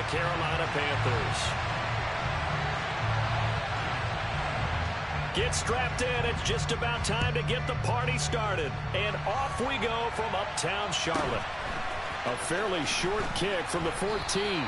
the Carolina Panthers. Get strapped in. It's just about time to get the party started. And off we go from uptown Charlotte. A fairly short kick from the 14.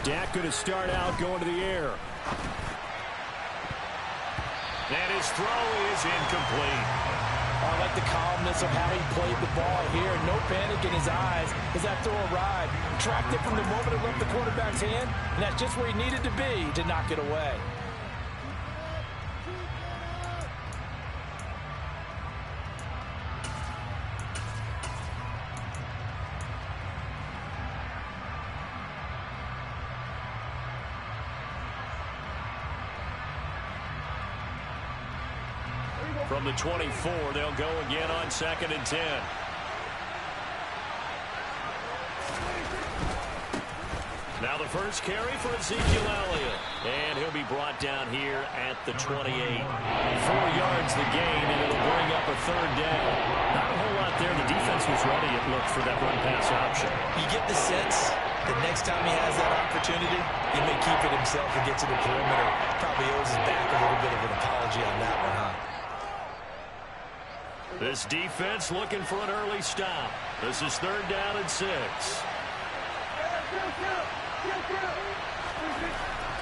Dak going to start out going to the air. And his throw is incomplete. I like the calmness of how he played the ball here. No panic in his eyes as that throw arrived. Tracked it from the moment it left the quarterback's hand, and that's just where he needed to be to knock it away. From the 24, they'll go again on 2nd and 10. Now the first carry for Ezekiel Elliott. And he'll be brought down here at the 28. 4 yards the gain, and it'll bring up a 3rd down. Not a whole lot there. The defense was ready, it looked, for that run-pass option. You get the sense that next time he has that opportunity, he may keep it himself and get to the perimeter. Probably owes his back a little bit of an apology on that one, huh? This defense looking for an early stop. This is 3rd down and 6.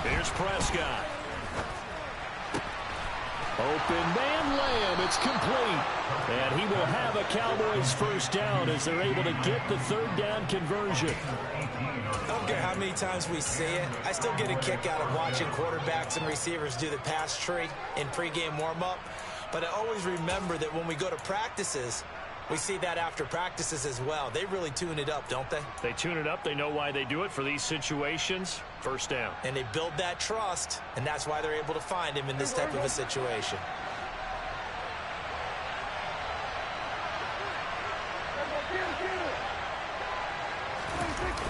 Here's Prescott. Open man Lamb. It's complete. And he will have a Cowboys first down as they're able to get the 3rd down conversion. I don't care how many times we see it. I still get a kick out of watching quarterbacks and receivers do the pass tree in pregame warm-up. But I always remember that when we go to practices, we see that after practices as well. They really tune it up, don't they? They tune it up. They know why they do it for these situations. First down. And they build that trust, and that's why they're able to find him in this type of a situation.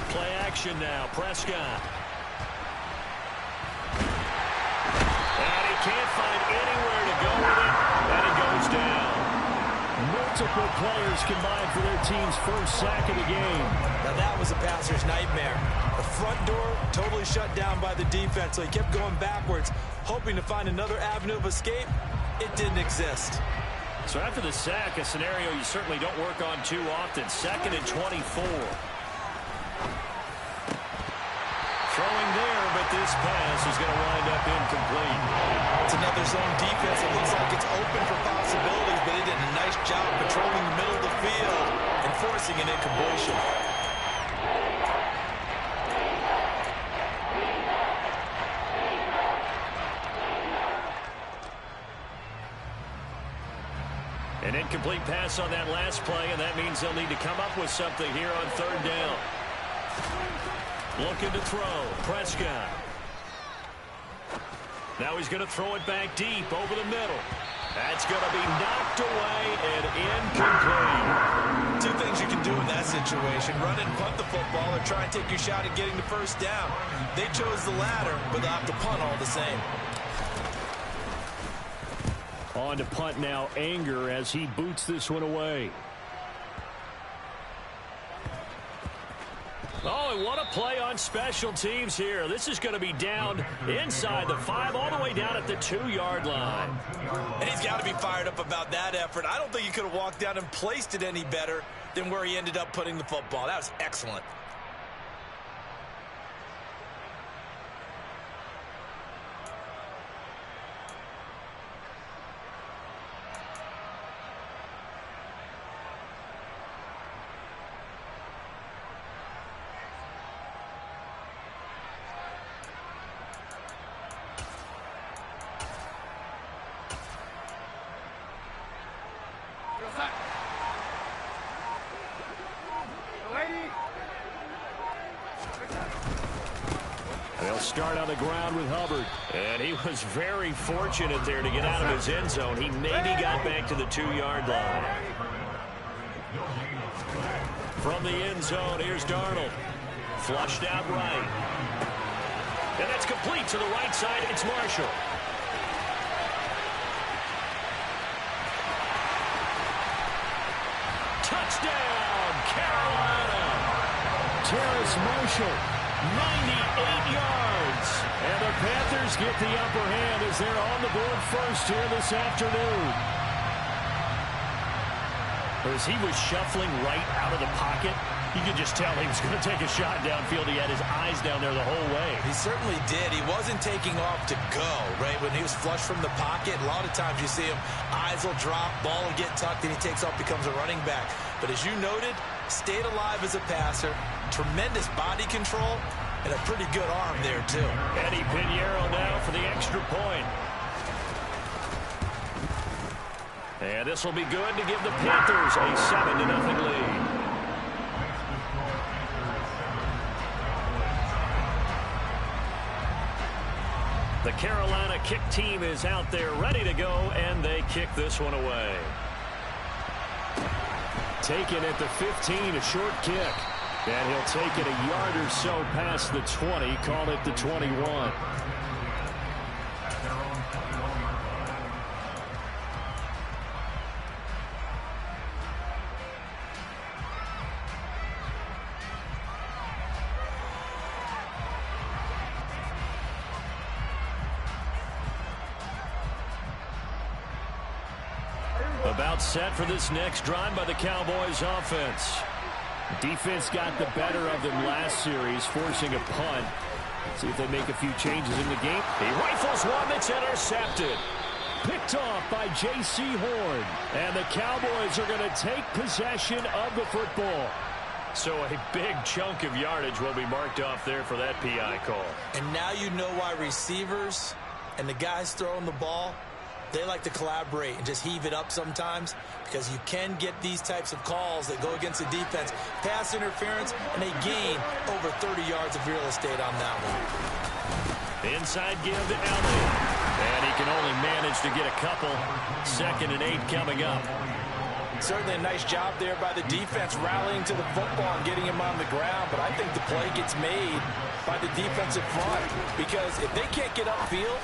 Play action now. Prescott. And he can't find anywhere to go with it. And it goes down. Multiple players combined for their team's first sack of the game. Now that was a passer's nightmare. The front door totally shut down by the defense, so he kept going backwards, hoping to find another avenue of escape. It didn't exist. So after the sack, a scenario you certainly don't work on too often. 2nd and 24. Throwing there, but this pass is going to wind up incomplete. It's another zone defense. It looks like it's open for possibilities, but they did a nice job patrolling the middle of the field and forcing an incompletion. An incomplete pass on that last play, and that means they'll need to come up with something here on 3rd down. Looking to throw. Prescott. Now he's going to throw it back deep over the middle. That's going to be knocked away and incomplete. Two things you can do in that situation: run and punt the football, or try and take your shot at getting the first down. They chose the latter, but they'll have to punt all the same. On to punt now, Anger, as he boots this one away. Oh, and what a play on special teams here. This is going to be down inside the 5, all the way down at the 2-yard line. And he's got to be fired up about that effort. I don't think he could have walked down and placed it any better than where he ended up putting the football. That was excellent. start on the ground with Hubbard. And he was very fortunate there to get out of his end zone. He maybe got back to the 2-yard line. From the end zone, here's Darnold. Flushed out right. And that's complete to the right side. It's Marshall. Touchdown, Carolina. Terrace Marshall, 98 yards. And the Panthers get the upper hand as they're on the board first here this afternoon. As he was shuffling right out of the pocket, you could just tell he was going to take a shot downfield. He had his eyes down there the whole way. He certainly did. He wasn't taking off to go, right? When he was flush from the pocket, a lot of times you see him, eyes will drop, ball will get tucked, and he takes off, becomes a running back. But as you noted, stayed alive as a passer, tremendous body control, and a pretty good arm there, too. Eddie Pinheiro now for the extra point. And this will be good to give the Panthers a 7-0 lead. The Carolina kick team is out there ready to go, and they kick this one away. Taken at the 15, a short kick. And he'll take it a yard or so past the 20, call it the 21. About set for this next drive by the Cowboys offense. Defense got the better of them last series, forcing a punt. See if they make a few changes in the game. He rifles one that's intercepted. Picked off by J.C. Horn. And the Cowboys are going to take possession of the football. So a big chunk of yardage will be marked off there for that PI call. And now you know why receivers and the guys throwing the ball, they like to collaborate and just heave it up sometimes, because you can get these types of calls that go against the defense. Pass interference, and they gain over 30 yards of real estate on that one. Inside give to Elliott. And he can only manage to get a couple. 2nd and 8 coming up. Certainly a nice job there by the defense rallying to the football and getting him on the ground, but I think the play gets made by the defensive front, because if they can't get upfield,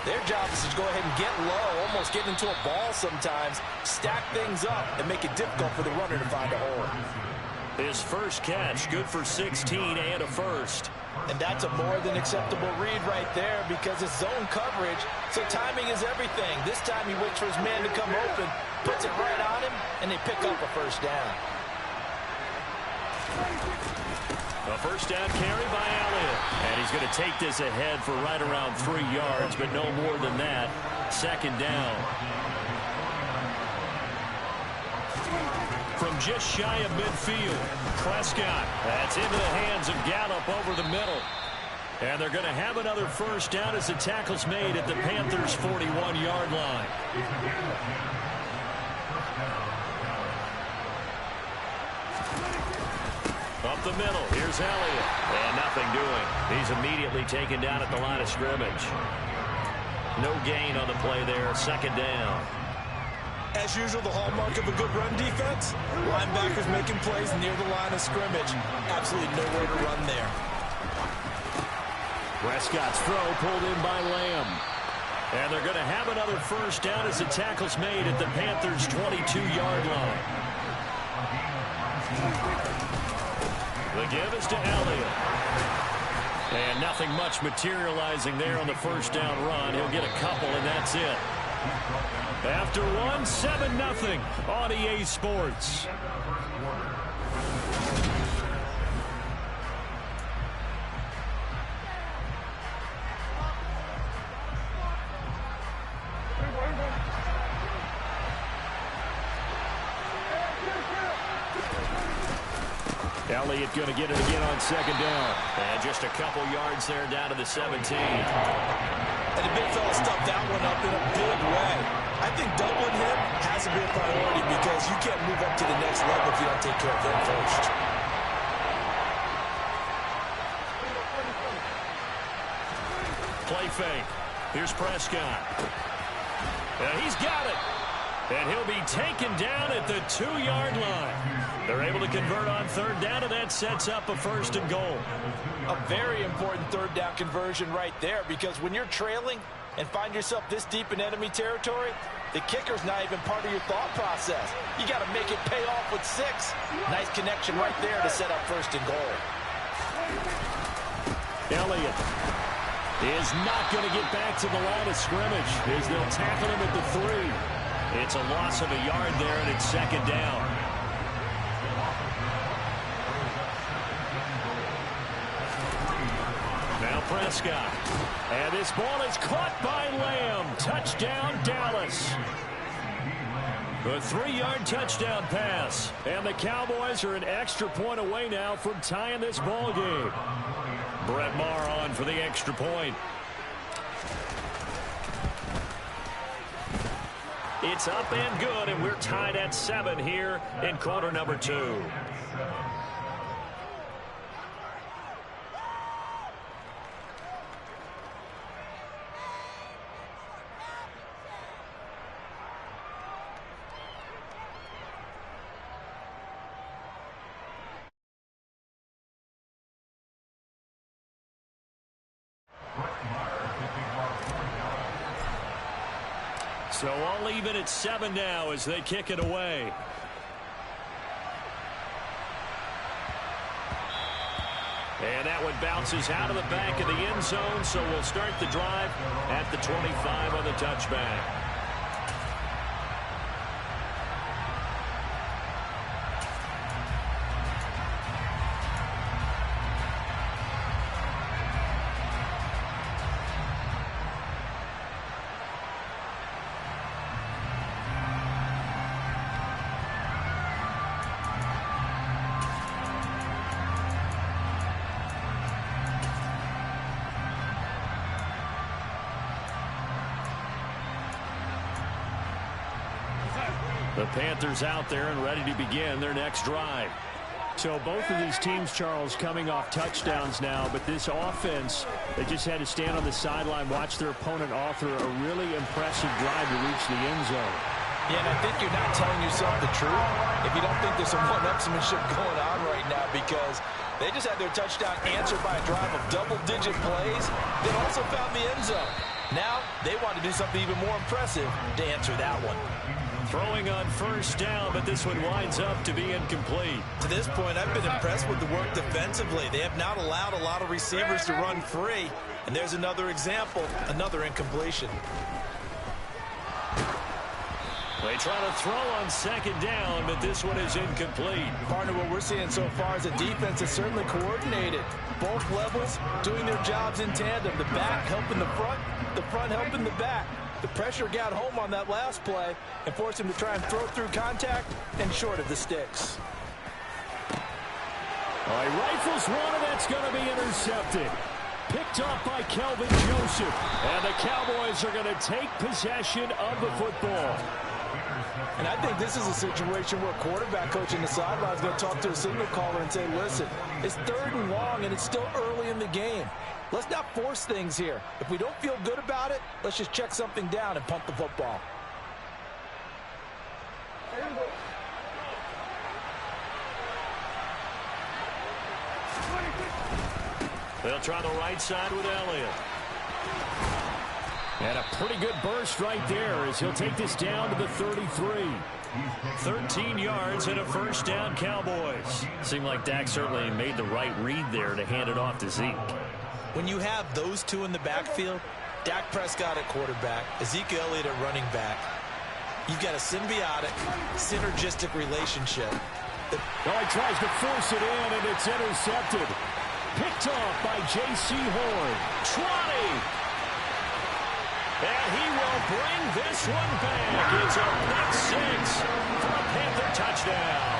their job is to go ahead and get low, almost get into a ball sometimes, stack things up, and make it difficult for the runner to find a hole. His first catch, good for 16 and a first. And that's a more than acceptable read right there, because it's zone coverage, so timing is everything. This time he waits for his man to come open, puts it right on him, and they pick up a first down. A first down carry by Elliott. And he's going to take this ahead for right around 3 yards, but no more than that. 2nd down. From just shy of midfield, Prescott. That's into the hands of Gallup over the middle. And they're going to have another first down as the tackle's made at the Panthers' 41-yard line. Up the middle, here's Elliott. And nothing doing. He's immediately taken down at the line of scrimmage. No gain on the play there, 2nd down. As usual, the hallmark of a good run defense, linebackers making plays near the line of scrimmage. Absolutely nowhere to run there. Prescott's throw pulled in by Lamb. And they're going to have another first down as the tackle's made at the Panthers' 22-yard line. The give is to Elliott. And nothing much materializing there on the first down run. He'll get a couple, and that's it. After one, 7-0 on EA Sports. Elliott going to get it again on 2nd down. And just a couple yards there down to the 17. And the big fella stuffed that one up in a big way. I think doubling him has to be a priority, because you can't move up to the next level if you don't take care of him first. play fake. Here's Prescott. He's got it. And he'll be taken down at the 2-yard line. They're able to convert on third down, and that sets up a 1st and goal. A very important third down conversion right there, because when you're trailing and find yourself this deep in enemy territory, the kicker's not even part of your thought process. You got to make it pay off with 6. Nice connection right there to set up 1st and goal. Elliott is not going to get back to the line of scrimmage as they'll tackle him at the 3. It's a loss of a yard there, and it's 2nd down. Now Prescott. And this ball is caught by Lamb. Touchdown, Dallas. A 3-yard touchdown pass. And the Cowboys are an extra point away now from tying this ball game. Brett Maher on for the extra point. It's up and good, and we're tied at 7 here in quarter number 2. So all even at 7 now as they kick it away. And that one bounces out of the back of the end zone, so we'll start the drive at the 25 on the touchback. The Panthers out there and ready to begin their next drive. So both of these teams, Charles, coming off touchdowns now, but this offense, they just had to stand on the sideline, watch their opponent author a really impressive drive to reach the end zone. Yeah, and I think you're not telling yourself the truth if you don't think there's some one-upsmanship going on right now, because they just had their touchdown answered by a drive of double-digit plays that also found the end zone. Now they want to do something even more impressive to answer that one. Throwing on 1st down, but this one winds up to be incomplete. To this point, I've been impressed with the work defensively. They have not allowed a lot of receivers to run free. And there's another example, another incompletion. They try to throw on 2nd down, but this one is incomplete. Partner, what we're seeing so far is a defense that's certainly coordinated. Both levels doing their jobs in tandem. The back helping the front helping the back. The pressure got home on that last play and forced him to try and throw through contact and short of the sticks. All right, rifles one, and that's going to be intercepted. Picked off by Kelvin Joseph. And the Cowboys are going to take possession of the football. And I think this is a situation where quarterback coach in the sideline is going to talk to a signal caller and say, listen, it's 3rd and long, and it's still early in the game. Let's not force things here. If we don't feel good about it, let's just check something down and punt the football. They'll try the right side with Elliott. And a pretty good burst right there as he'll take this down to the 33. 13 yards and a 1st down, Cowboys. Seemed like Dak certainly made the right read there to hand it off to Zeke. When you have those two in the backfield, Dak Prescott at quarterback, Ezekiel Elliott at running back, you've got a symbiotic, synergistic relationship. Well, he tries to force it in, and it's intercepted. Picked off by J.C. Horn. 20. And he will bring this one back. It's a pick 6 for a Panther touchdown.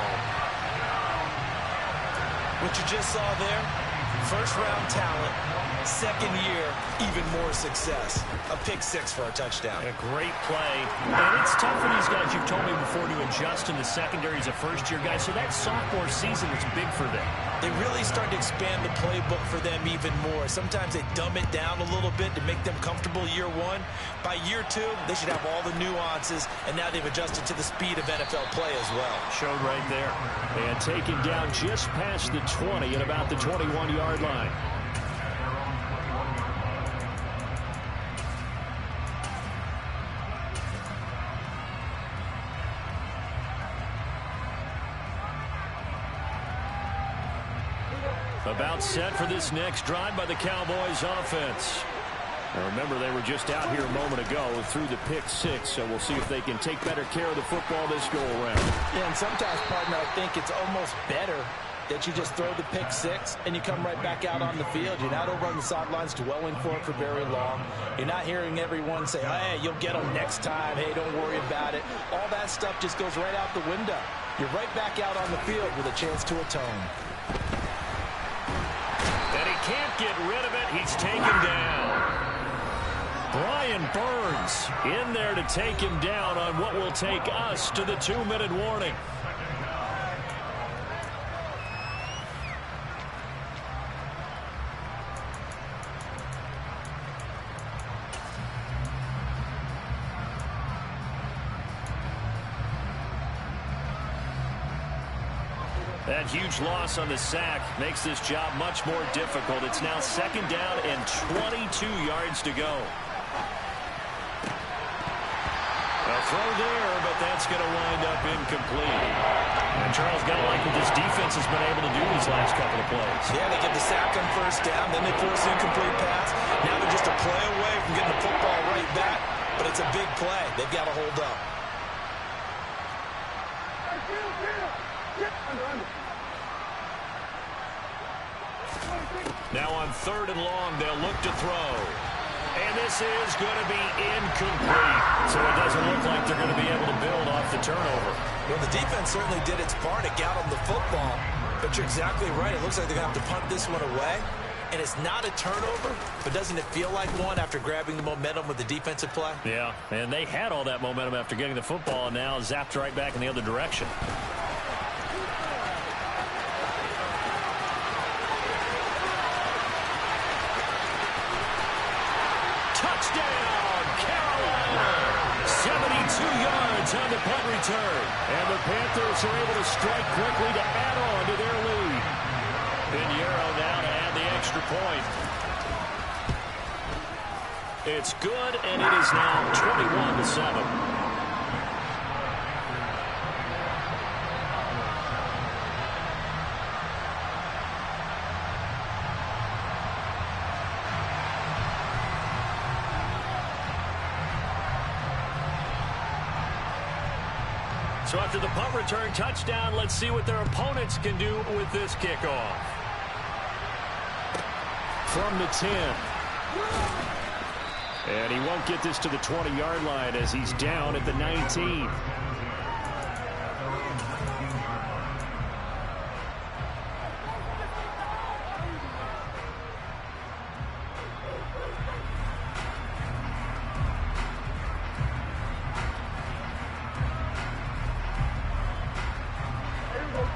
What you just saw there, first-round talent, second year, even more success. A pick 6 for a touchdown. A great play. And it's tough for these guys, you've told me before, to adjust in the secondary as a first-year guy. So that sophomore season was big for them. they really start to expand the playbook for them even more. Sometimes they dumb it down a little bit to make them comfortable year one. By year two, they should have all the nuances, and now they've adjusted to the speed of NFL play as well. Showed right there. And taken down just past the 20 at about the 21-yard line. About set for this next drive by the Cowboys offense. Now remember, they were just out here a moment ago through the pick six, so we'll see if they can take better care of the football this go-around. Yeah, and sometimes, partner, I think it's almost better that you just throw the pick six and you come right back out on the field. You're not over on the sidelines dwelling for it for very long. You're not hearing everyone say, hey, you'll get them next time. Hey, don't worry about it. All that stuff just goes right out the window. You're right back out on the field with a chance to atone. And he can't get rid of it. He's taken down. Brian Burns in there to take him down on what will take us to the 2-minute warning. That huge loss on the sack makes this job much more difficult. It's now 2nd down and 22 yards to go. A throw there, but that's going to wind up incomplete. And Charles, got to like what this defense has been able to do these last couple of plays. Yeah, they get the sack on 1st down, then they force an incomplete pass. Now they're just a play away from getting the football right back, but it's a big play. They've got to hold up. Now on 3rd and long, they'll look to throw. And this is going to be incomplete. So it doesn't look like they're going to be able to build off the turnover. Well, the defense certainly did its part to get them the football. But you're exactly right. It looks like they're going to have to punt this one away. And it's not a turnover, but doesn't it feel like one after grabbing the momentum with the defensive play? Yeah, and they had all that momentum after getting the football, and now zapped right back in the other direction. Touchdown, Carolina! 72 yards on the punt return. And the Panthers are able to strike quickly to add on to their lead. Pinheiro now to add the extra point. It's good, and it is now 21-7. So after the punt return touchdown, let's see what their opponents can do with this kickoff. From the 10. And he won't get this to the 20-yard line as he's down at the 19.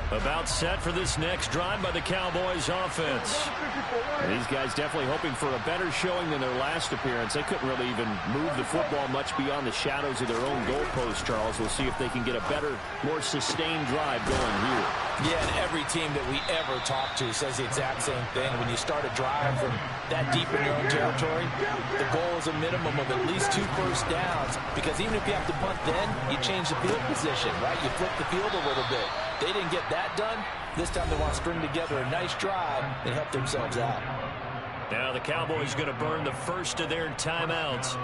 About set for this next drive by the Cowboys offense. And these guys definitely hoping for a better showing than their last appearance. They couldn't really even move the football much beyond the shadows of their own goalpost, Charles. We'll see if they can get a better, more sustained drive going here. Yeah, and every team that we ever talk to says the exact same thing. When you start a drive from that deep in your own territory, the goal is a minimum of at least 2 first downs, because even if you have to punt then, you change the field position, right? You flip the field a little bit. They didn't get that done. This time they want to string together a nice drive and help themselves out. Now the Cowboys going to burn the first of their timeouts.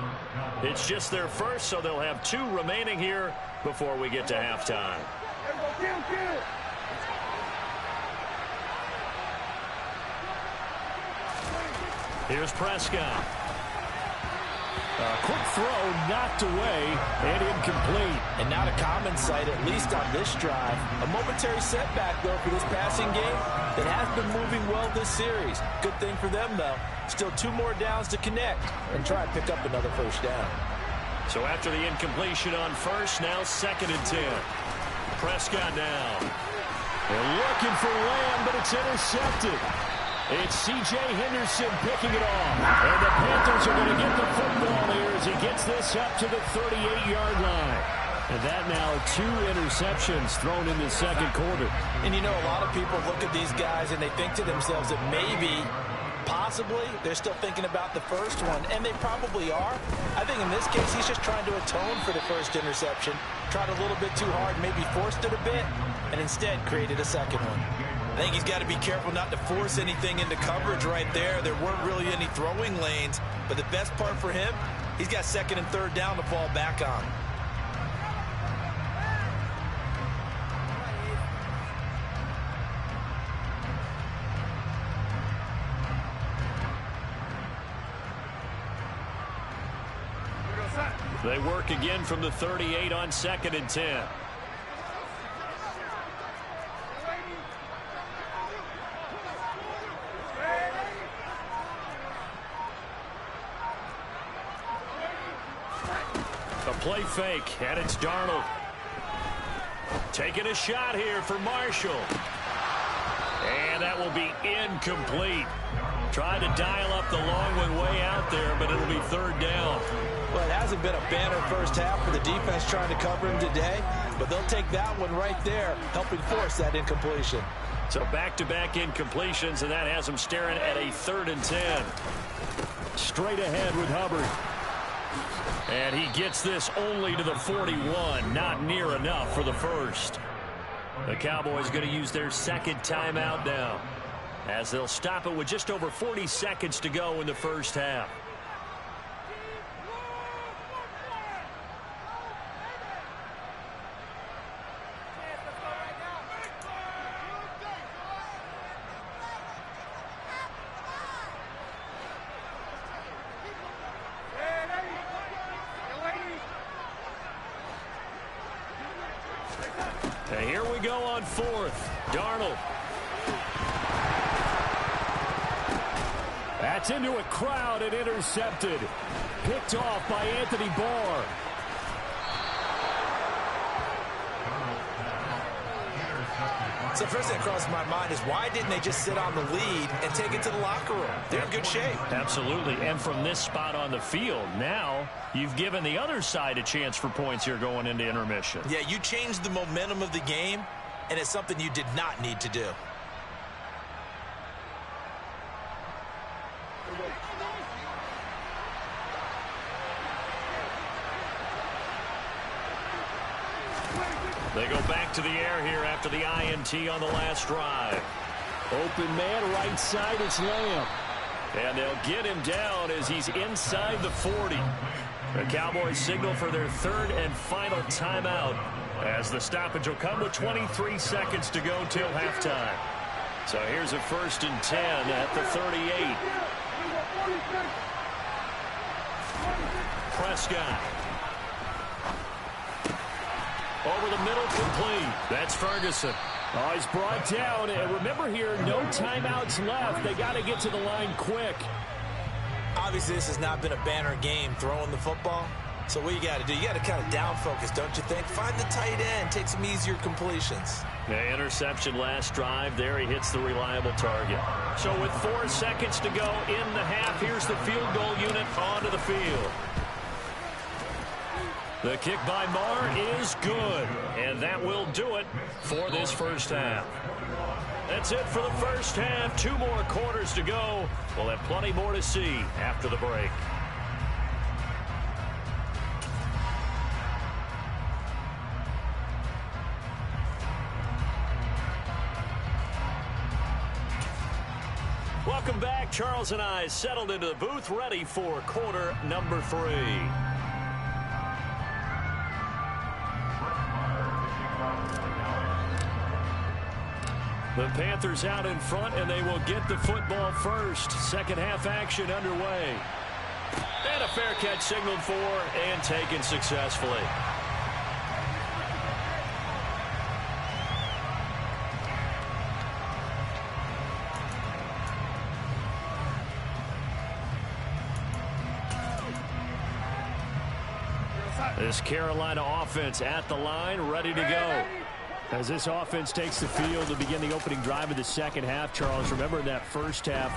It's just their first, so they'll have 2 remaining here before we get to halftime. Here's Prescott. A quick throw knocked away and incomplete. And not a common sight, at least on this drive. A momentary setback, though, for this passing game that has been moving well this series. Good thing for them, though. Still 2 more downs to connect and try and pick up another first down. So after the incompletion on first, now 2nd and 10. Prescott now. They're looking for Lamb, but it's intercepted. It's C.J. Henderson picking it off. And the Panthers are going to get the football here as he gets this up to the 38-yard line. And that now 2 interceptions thrown in the second quarter. And you know, a lot of people look at these guys and they think to themselves that maybe, possibly, they're still thinking about the first one. And they probably are. I think in this case, he's just trying to atone for the first interception. Tried a little bit too hard, maybe forced it a bit, and instead created a second one. I think he's got to be careful not to force anything into coverage right there. There weren't really any throwing lanes. But the best part for him, he's got second and third down to fall back on. They work again from the 38 on 2nd and 10. A play fake, and it's Darnold. Taking a shot here for Marshall. And that will be incomplete. Tried to dial up the long one way out there, but it'll be third down. Well, it hasn't been a banner first half for the defense trying to cover him today, but they'll take that one right there, helping force that incompletion. So back-to-back incompletions, and that has them staring at a 3rd and 10. Straight ahead with Hubbard. And he gets this only to the 41, not near enough for the first. The Cowboys going to use their second timeout now, as they'll stop it with just over 40 seconds to go in the first half. And here we go on 4th. Darnold. That's into a crowd and intercepted. Picked off by Anthony Barr. So first thing that crosses my mind is why didn't they just sit on the lead and take it to the locker room? They're in good shape. Absolutely. And from this spot on the field, now you've given the other side a chance for points here going into intermission. Yeah, you changed the momentum of the game, and it's something you did not need to do. They go back to the air here after the INT on the last drive. Open man, right side, it's Lamb. And they'll get him down as he's inside the 40. The Cowboys signal for their 3rd and final timeout, as the stoppage will come with 23 seconds to go till halftime. So here's a 1st and 10 at the 38. Prescott. Over the middle, complete. That's Ferguson. Oh, he's brought down. And remember here, no timeouts left. They got to get to the line quick. Obviously, this has not been a banner game throwing the football. So what you got to do, you got to kind of down focus, don't you think? Find the tight end, take some easier completions. The interception last drive. There he hits the reliable target. So with 4 seconds to go in the half, here's the field goal unit onto the field. The kick by Marr is good, and that will do it for this first half. That's it for the first half. 2 more quarters to go. We'll have plenty more to see after the break. Welcome back. Charles and I settled into the booth, ready for quarter number 3. The Panthers out in front, and they will get the football first. Second half action underway. And a fair catch signaled for and taken successfully. This Carolina offense at the line, ready to go. As this offense takes the field to begin the opening drive of the second half, Charles, remember in that first half,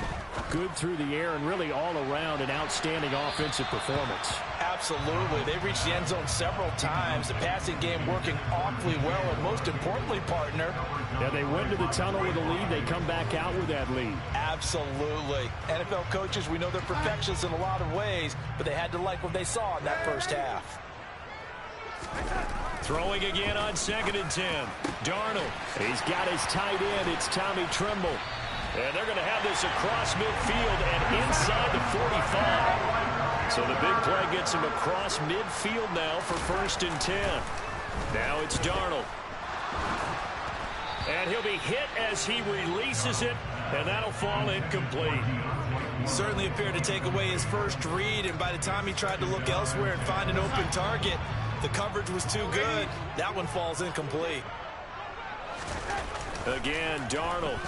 good through the air and really all around an outstanding offensive performance. Absolutely. They reached the end zone several times. The passing game working awfully well, and most importantly, partner. Yeah, they went to the tunnel with a lead. They come back out with that lead. Absolutely. NFL coaches, we know they're perfectionists in a lot of ways, but they had to like what they saw in that first half. Throwing again on 2nd and 10. Darnold. He's got his tight end. It's Tommy Tremble. And they're going to have this across midfield and inside the 45. So the big play gets him across midfield now for 1st and 10. Now it's Darnold. And he'll be hit as he releases it, and that'll fall incomplete. Certainly appeared to take away his first read, and by the time he tried to look elsewhere and find an open target, the coverage was too good. That one falls incomplete. Again, Darnold.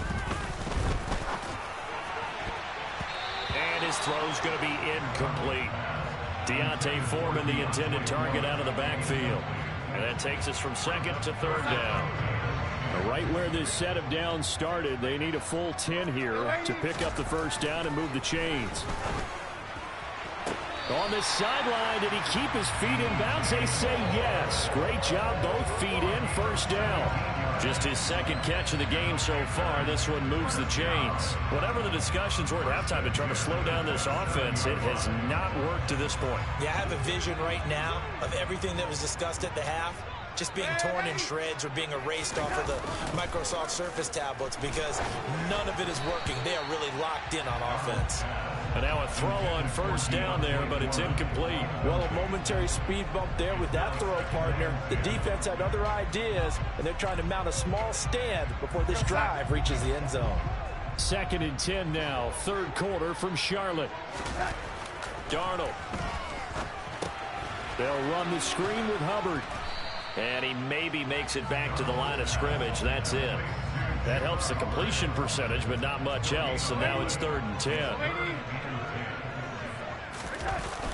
And his throw's going to be incomplete. Deontay Foreman, the intended target, out of the backfield. And that takes us from 2nd to 3rd down. Right where this set of downs started, they need a full 10 here to pick up the 1st down and move the chains. On the sideline, did he keep his feet in bounds? They say yes. Great job, both feet in, 1st down. Just his 2nd catch of the game so far. This one moves the chains. Whatever the discussions were at halftime to try to slow down this offense, it has not worked to this point. Yeah, I have a vision right now of everything that was discussed at the half just being torn in shreds or being erased off of the Microsoft Surface tablets because none of it is working. They are really locked in on offense. And now a throw on 1st down there, but it's incomplete. Well, a momentary speed bump there with that throw, partner. The defense had other ideas, and they're trying to mount a small stand before this drive reaches the end zone. 2nd and 10 now, 3rd quarter from Charlotte. Darnold. They'll run the screen with Hubbard. And he maybe makes it back to the line of scrimmage. That's it. That helps the completion percentage, but not much else. And now it's 3rd and 10.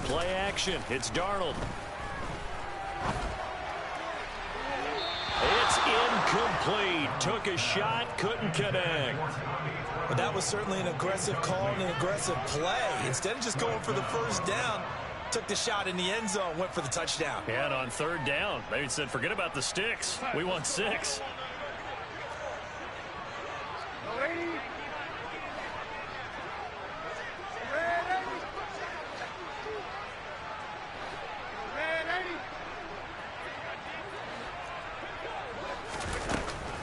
Play action. It's Darnold. It's incomplete. Took a shot, couldn't connect. But that was certainly an aggressive call and an aggressive play. Instead of just going for the 1st down, took the shot in the end zone, went for the touchdown. And on 3rd down, they said, forget about the sticks. We want 6.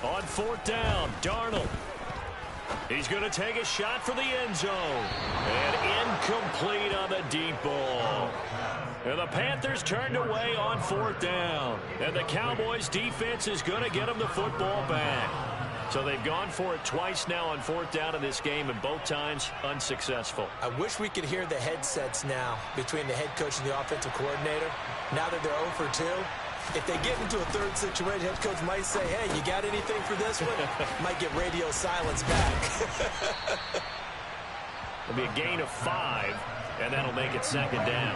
On 4th down, Darnold. He's going to take a shot for the end zone. And incomplete on the deep ball. And the Panthers turned away on 4th down. And the Cowboys defense is going to get them the football back. So they've gone for it twice now on 4th down in this game, and both times unsuccessful. I wish we could hear the headsets now between the head coach and the offensive coordinator. Now that they're 0 for 2. If they get into a 3rd situation, head coach might say, hey, you got anything for this one? Might get radio silence back. It'll be a gain of 5, and that'll make it 2nd down.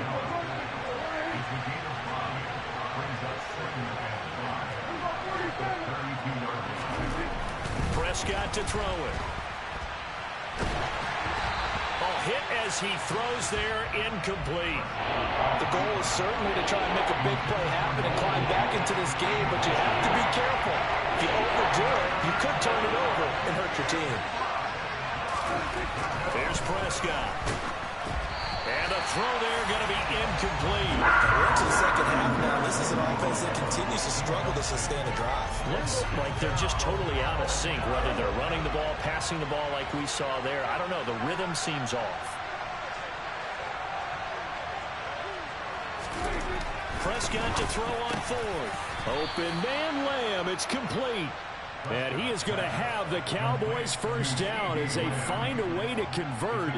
Prescott to throw it. Hit as he throws there, incomplete. The goal is certainly to try and make a big play happen and climb back into this game, but you have to be careful. If you overdo it, you could turn it over and hurt your team. There's Prescott. And a throw there going to be incomplete. We're into the 2nd half now. This is an offense that continues to struggle to sustain a drive. Looks like they're just totally out of sync, whether they're running the ball, passing the ball like we saw there. I don't know. The rhythm seems off. Prescott to throw on 4th. Open man, Lamb. It's complete. And he is going to have the Cowboys' 1st down as they find a way to convert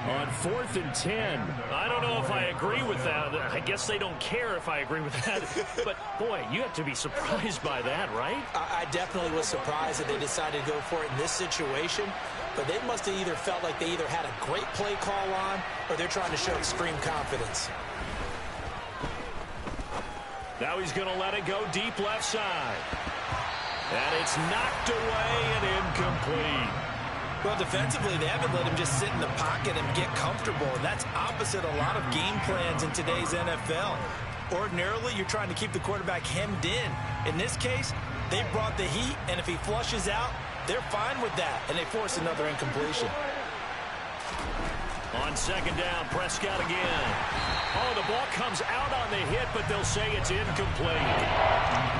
on 4th and 10. I don't know if I agree with that. I guess they don't care if I agree with that. But, boy, you have to be surprised by that, right? I definitely was surprised that they decided to go for it in this situation. But they must have either felt like they either had a great play call on or they're trying to show extreme confidence. Now he's going to let it go deep left side. And it's knocked away and incomplete. Well, defensively, they haven't let him just sit in the pocket and get comfortable. And that's opposite a lot of game plans in today's NFL. Ordinarily, you're trying to keep the quarterback hemmed in. In this case, they brought the heat, and if he flushes out, they're fine with that, and they force another incompletion. On second down, Prescott again. Oh, the ball comes out on the hit, but they'll say it's incomplete.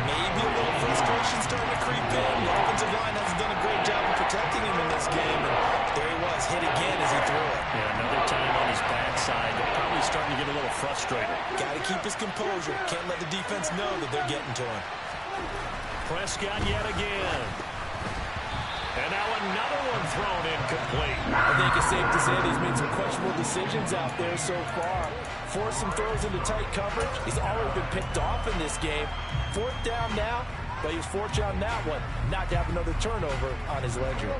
Maybe a little frustration starting to creep in. The offensive line hasn't done a great job of protecting him in this game, and there he was, hit again as he threw it. Yeah, another time on his backside. They're probably starting to get a little frustrated. Got to keep his composure. Can't let the defense know that they're getting to him. Prescott yet again. And now another one thrown incomplete. I think it's safe to say that he's made some questionable decisions out there so far. Forced some throws into tight coverage. He's already been picked off in this game. Fourth down now, but he was fortunate on that one not to have another turnover on his ledger.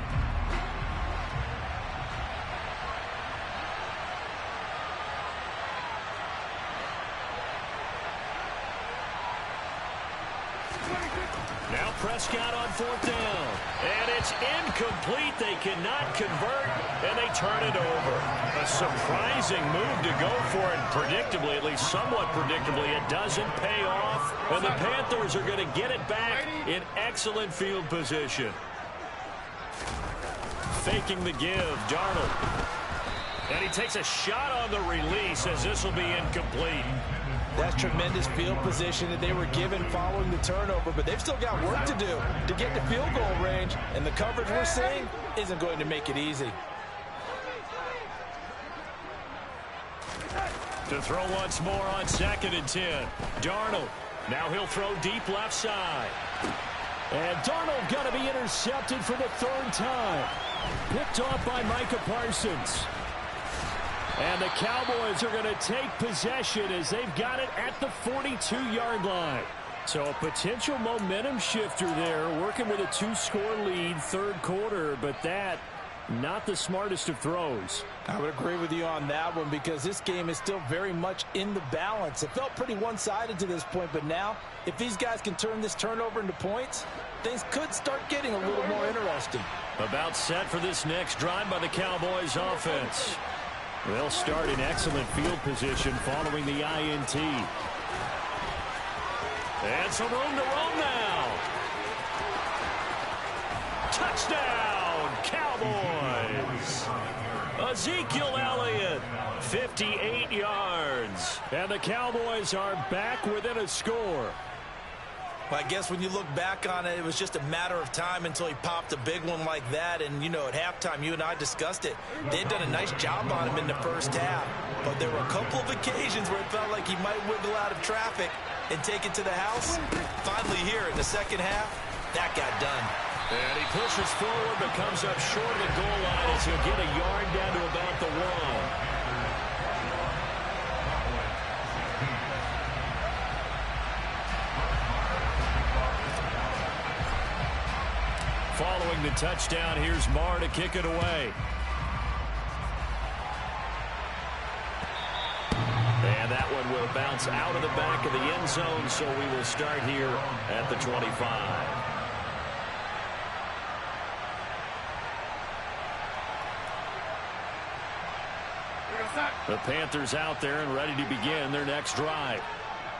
Now Prescott on fourth down. And it's incomplete. They cannot convert, and they turn it over. A surprising move to go for it. Predictably, at least somewhat predictably, it doesn't pay off. And the Panthers are going to get it back in excellent field position. Faking the give, Darnold. And he takes a shot on the release as this will be incomplete. That's tremendous field position that they were given following the turnover, but they've still got work to do to get to field goal range, and the coverage we're seeing isn't going to make it easy. To throw once more on 2nd and 10. Darnold. Now he'll throw deep left side. And Darnold going to be intercepted for the third time. Picked off by Micah Parsons. And the Cowboys are going to take possession as they've got it at the 42-yard line. So a potential momentum shifter there, working with a 2-score lead, third quarter, but that not the smartest of throws. I would agree with you on that one because this game is still very much in the balance. It felt pretty one-sided to this point, but now if these guys can turn this turnover into points, things could start getting a little more interesting. About set for this next drive by the Cowboys offense. They'll start in excellent field position following the INT. And some room to roam now. Touchdown, Cowboys. Ezekiel Elliott, 58 yards. And the Cowboys are back within a score. Well, I guess when you look back on it, it was just a matter of time until he popped a big one like that. And, you know, at halftime, you and I discussed it. They had done a nice job on him in the first half. But there were a couple of occasions where it felt like he might wiggle out of traffic and take it to the house. Finally here in the second half, that got done. And he pushes forward but comes up short of the goal line as he'll get a yard down to about the 1. Following the touchdown, here's Marr to kick it away. And that one will bounce out of the back of the end zone, so we will start here at the 25. The Panthers out there and ready to begin their next drive.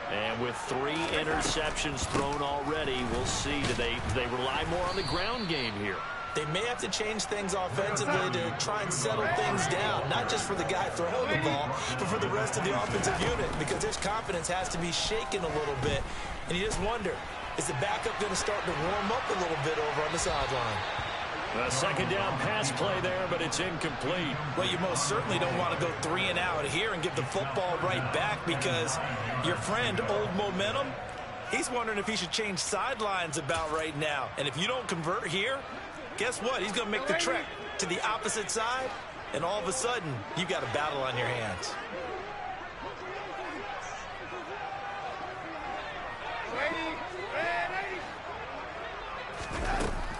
And with 3 interceptions thrown already, we'll see. Do they rely more on the ground game here? They may have to change things offensively to try and settle things down, not just for the guy throwing the ball, but for the rest of the offensive unit, because his confidence has to be shaken a little bit. And you just wonder, is the backup going to start to warm up a little bit over on the sideline? A second down pass play there, but it's incomplete. Well, you most certainly don't want to go 3 and out here and give the football right back because your friend, Old Momentum, he's wondering if he should change sidelines about right now. And if you don't convert here, guess what? He's going to make the trek to the opposite side, and all of a sudden, you've got a battle on your hands.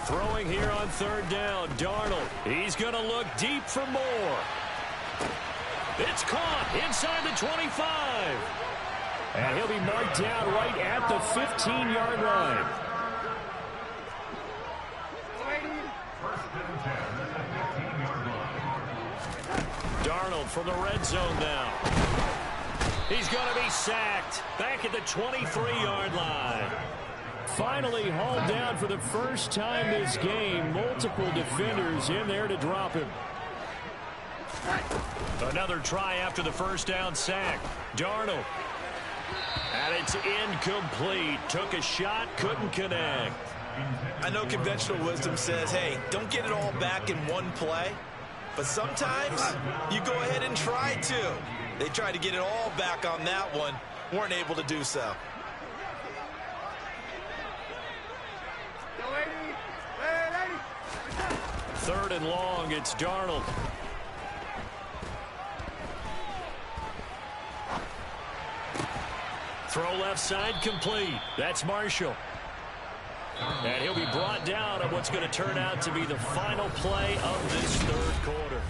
Throwing here on third down, Darnold. He's going to look deep for more. It's caught inside the 25. And he'll be marked down right at the 15-yard line. from the red zone now. He's going to be sacked back at the 23-yard line. Finally hauled down for the first time this game. Multiple defenders in there to drop him. Another try after the first down sack. Darnold. And it's incomplete. Took a shot, couldn't connect. I know conventional wisdom says, hey, don't get it all back in one play. But sometimes you go ahead and try to. They tried to get it all back on that one. Weren't able to do so. Third and long, it's Darnold. Throw left side complete. That's Marshall. And he'll be brought down on what's going to turn out to be the final play of this third quarter.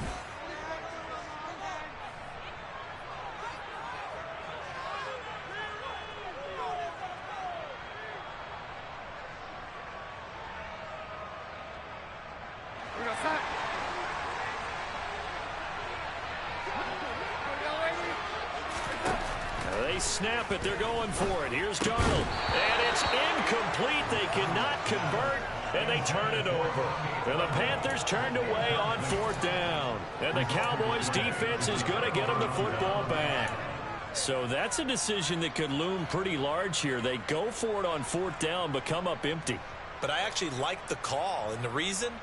They snap it. They're going for it. Here's Darnold. And it's incomplete. They cannot convert, and they turn it over. And the Panthers turned away on fourth down. And the Cowboys' defense is going to get them the football back. So that's a decision that could loom pretty large here. They go for it on fourth down, but come up empty. But I actually like the call, and the reason?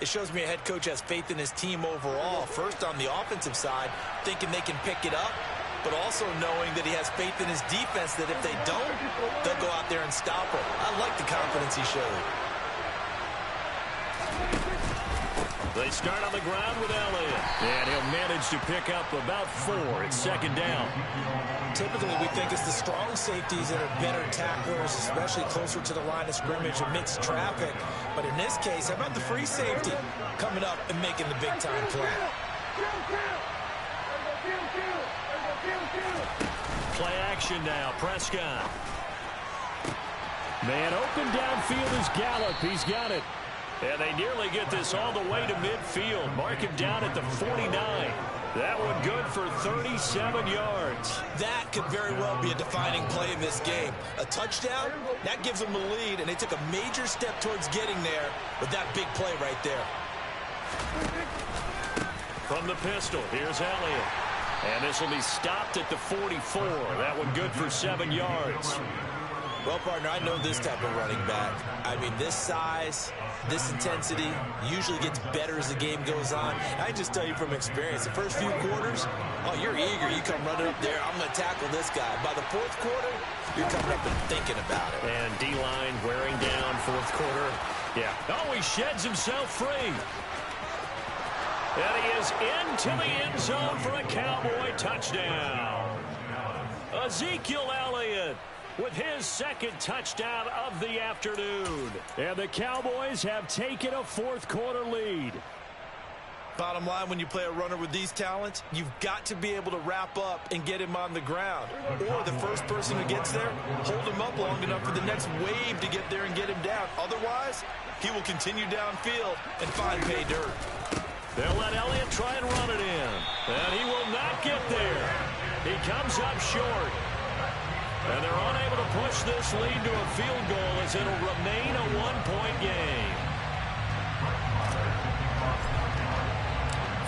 It shows me a head coach has faith in his team overall. First on the offensive side, thinking they can pick it up, but also knowing that he has faith in his defense that if they don't, they'll go out there and stop him. I like the confidence he showed. They start on the ground with Elliott, and he'll manage to pick up about 4. It's second down. Typically, we think it's the strong safeties that are better tacklers, especially closer to the line of scrimmage amidst traffic. But in this case, how about the free safety coming up and making the big-time play? Play action now. Prescott. Man open downfield is Gallup. He's got it. And they nearly get this all the way to midfield. Mark him down at the 49. That one good for 37 yards. That could very well be a defining play in this game. A touchdown, that gives them the lead, and they took a major step towards getting there with that big play right there. From the pistol, here's Elliott. And this will be stopped at the 44. That one good for 7 yards. Well, partner, I know this type of running back. I mean, this size, this intensity usually gets better as the game goes on. I just tell you from experience, the first few quarters, oh, you're eager. You come running up there, I'm going to tackle this guy. By the fourth quarter, you're coming up and thinking about it. And D-line wearing down fourth quarter. Yeah. Oh, he sheds himself free. And he is into the end zone for a Cowboy touchdown. Ezekiel Elliott with his second touchdown of the afternoon. And the Cowboys have taken a fourth quarter lead. Bottom line, when you play a runner with these talents, you've got to be able to wrap up and get him on the ground. Or the first person who gets there, hold him up long enough for the next wave to get there and get him down. Otherwise, he will continue downfield and find pay dirt. They'll let Elliott try and run it in. And he will not get there. He comes up short. And they're unable to push this lead to a field goal as it'll remain a one-point game.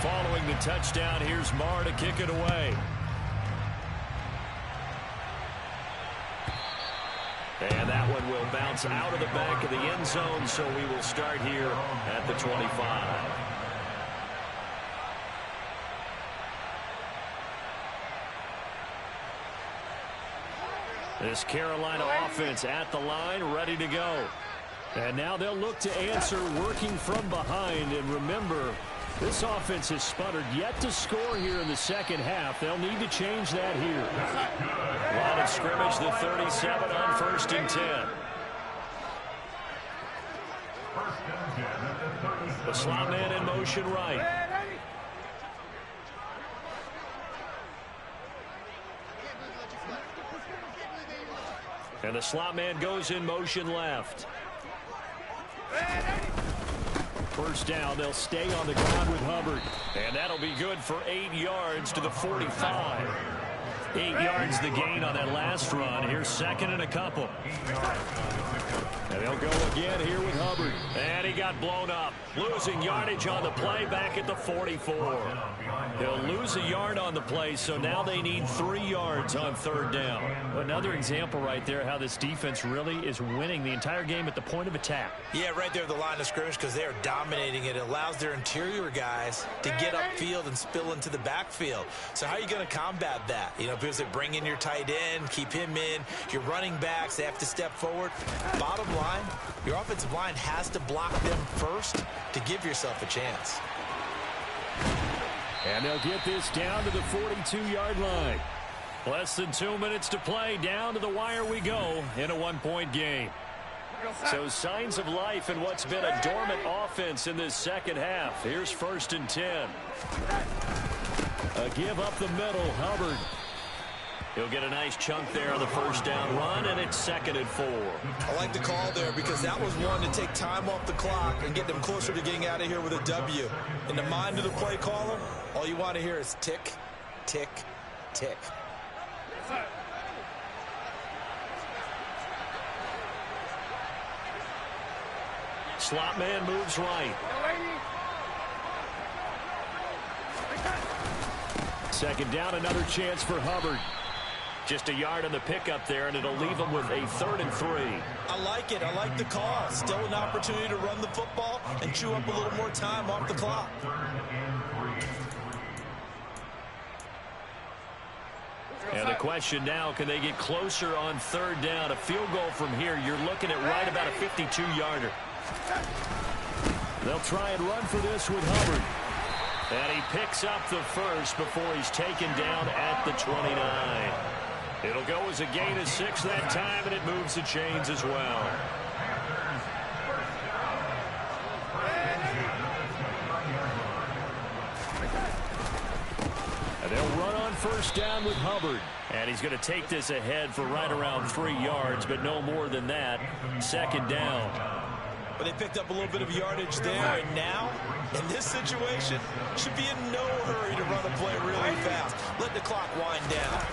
Following the touchdown, here's Marr to kick it away. And that one will bounce out of the back of the end zone, so we will start here at the 25. This Carolina offense at the line, ready to go. And now they'll look to answer working from behind. And remember, this offense has sputtered yet to score here in the second half. They'll need to change that here. Line of scrimmage, the 37 on 1st and 10. The slot man in motion right. And the slot man goes in motion left. First down, they'll stay on the ground with Hubbard. And that'll be good for 8 yards to the 45. 8 yards the gain on that last run. Here's second and a couple. And they'll go again here with Hubbard. And he got blown up. Losing yardage on the play back at the 44. He'll lose a yard on the play, so now they need 3 yards on third down. Another example right there how this defense really is winning the entire game at the point of attack. Yeah, right there at the line of scrimmage because they are dominating it. It allows their interior guys to get upfield and spill into the backfield. So how are you going to combat that? You know, because they bring in your tight end, keep him in. Your running backs, they have to step forward. Bottom line, your offensive line has to block them first to give yourself a chance. And they'll get this down to the 42-yard line. Less than 2 minutes to play. Down to the wire we go in a one-point game. So signs of life in what's been a dormant offense in this second half. Here's 1st and 10. A give up the middle. Hubbard. He'll get a nice chunk there on the first down run, and it's 2nd and 4. I like the call there because that was one to take time off the clock and get them closer to getting out of here with a W. In the mind of the play caller, all you want to hear is tick, tick, tick. Slot man moves right. Second down, another chance for Hubbard. Just a yard on the pickup there, and it'll leave them with a 3rd and 3. I like it. I like the call. Still an opportunity to run the football and chew up a little more time off the clock. And the question now, can they get closer on third down? A field goal from here, you're looking at right about a 52-yarder. They'll try and run for this with Hubbard. And he picks up the first before he's taken down at the 29. It'll go as a gain of 6 that time, and it moves the chains as well. And they'll run on first down with Hubbard. And he's going to take this ahead for right around 3 yards, but no more than that. 2nd down. But they picked up a little bit of yardage there, and now, in this situation, should be in no hurry to run a play really fast. Let the clock wind down.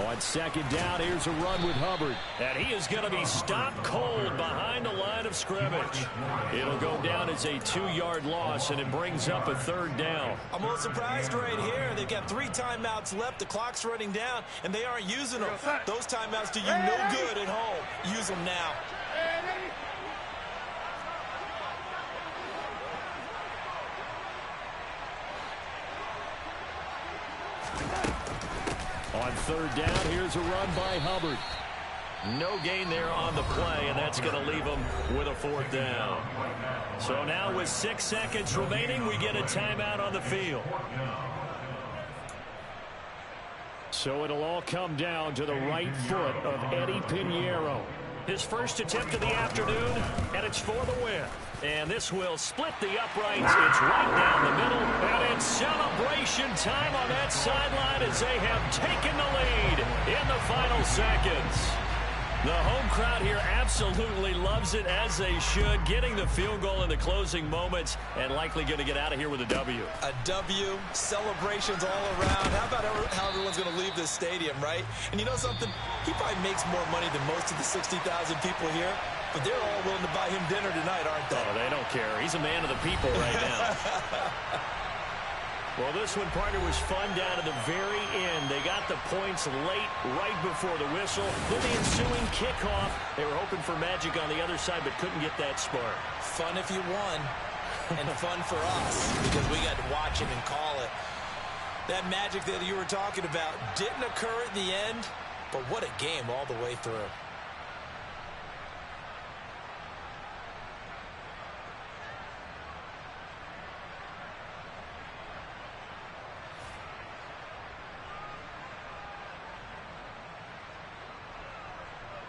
On 2nd down, here's a run with Hubbard. And he is going to be stopped cold behind the line of scrimmage. It'll go down as a 2-yard loss, and it brings up a 3rd down. I'm a little surprised right here. They've got 3 timeouts left. The clock's running down, and they aren't using them. Those timeouts do you no good at home. Use them now. On 3rd down, here's a run by Hubbard. No gain there on the play, and that's going to leave them with a 4th down. So now with 6 seconds remaining, we get a timeout on the field. So it'll all come down to the right foot of Eddie Pinheiro. His first attempt of the afternoon, and it's for the win. And this will split the uprights. It's right down the middle. And it's celebration time on that sideline as they have taken the lead in the final seconds. The home crowd here absolutely loves it, as they should, getting the field goal in the closing moments and likely going to get out of here with a W. A W, celebrations all around. How about how everyone's going to leave this stadium, right? And you know something? He probably makes more money than most of the 60,000 people here, but they're all willing to buy him dinner tonight, aren't they? Oh, they don't care. He's a man of the people right now. Well, this one, partner, was fun down to the very end. They got the points late, right before the whistle. Then the ensuing kickoff. They were hoping for magic on the other side, but couldn't get that spark. Fun if you won, and fun for us, because we got to watch it and call it. That magic that you were talking about didn't occur at the end, but what a game all the way through.